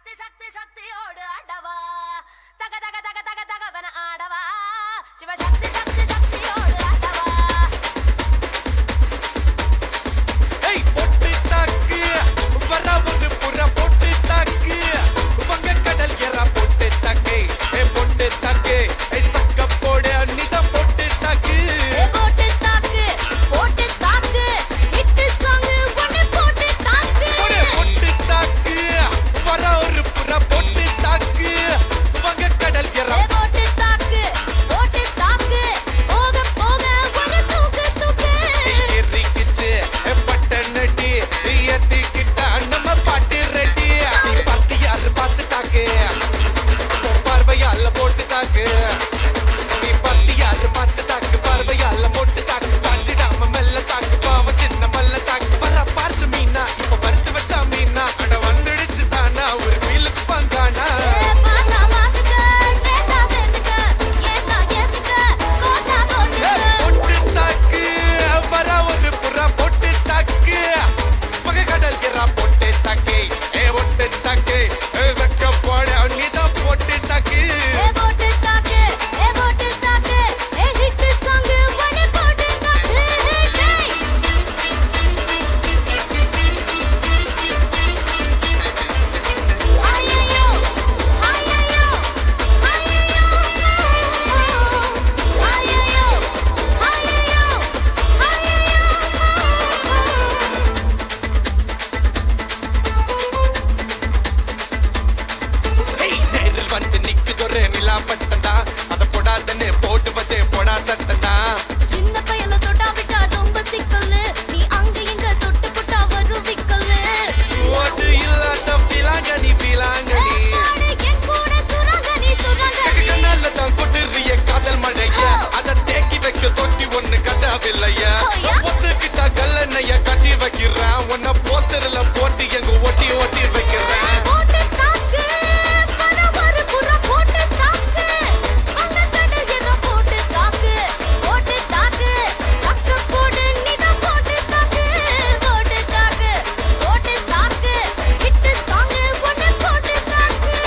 சக்தி சக்தி சக்தியோடு ஆடவா தக தக தக தக தகவன ஆடவா சிவசக்தி சக்தி சக்தியோடு ஆடவா ஏய் பொட்டு தாக்கு வர ஒரு புற பொட்டு தாக்கு வங்க கடல் எற பொட்டு தாக்கு ஏ பொட்டு தாக்கு ஏ சக்க போடு அன்னிதான் பொட்டு தாக்கு ஏ போட்டு தாக்கு ஹிட் சாங் ஒன்னு போட்டு தாக்கு பொட்டு தாக்கு வர ஒரு புற பொட்டு தாக்கு வங்க கடல் எற ஏ போட்டு தாக்கு போக போக ஒரு தூக்கு தூக்கு ஏறிக்கிச்சு பட்டனடி ஏத்திக்கிட்டா நம்ம பாட்டு ரெடி பார்த்து யாரு பார்த்து தாக்கு பார்வையால போட்டு தாக்கு நீ பார்த்து யாரு பார்த்து தாக்கு பார்வையால போட்டு தாக்கு பாஞ்சிடாம மெல்ல தாக்கு பாவம் சின்ன மல்ல தாக்கு வர பாரு மீனா இப்ப வறுத்து வச்சா மீனா அட வந்துடுச்சு தானா ஒரு வீலுக்கு பங்கானா ஏ பானா மாத்துக்க சேதா சேத்துக்க ஏதா ஏத்துக்க கோட்டா கோத்துக்க பொட்டு தாக்கு வர ஒரு புறா பொட்டு தாக்கு மக கடல் எறா பொட்டு தாக்கு ஏ பொட்டு தாக்கு சக்க போட நீதான் பொட்டு தாக்கு ஏ போட்டு தாக்கு ஏ ஹிட் சாங் ஒன்னு போட்டு தாக்கு டேய் ஐயோ ஐயோ ஏய் நேரில் வந்து நிக்குதொரு நிலா பட்டந்தா அத போடாதன்னு போடுவதே போடா சட்டந்தா சின்ன பையல தொட்டா விட்டா ரொம்ப சிக்கலு நீ அங்க இங்க தொட்டு புட்டா வரும் விக்கலு ஓட்டு இல்லாத பிலாங்கனி பிலாங்கனி பாடு என் கூட சுரங்கனி கண்ணால தான் கொட்டுறிய காதல் மழைய அத தேக்கி வைக்க தொட்டி ஒண்ணு கட்டாவில்லைய ஐயா. ஒத்துக்கிட்டா கல்லணைய கட்டி வைக்கிறான் உன்ன போஸ்டர்ல போட்டு எங்க ஒட்டி ஒட்டி வைக்கிறேன் போட்டு தாக்கு வர வர புற போட்டு தாக்கு அந்த கடல் என்ன போட்டு தாக்கு சக்க போடு நீதான் போட்டு தாக்கு ஹிட் சாங் ஒன்னு போட்டு தாக்கு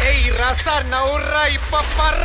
ஏய் ரசா நவுரா இப்ப பர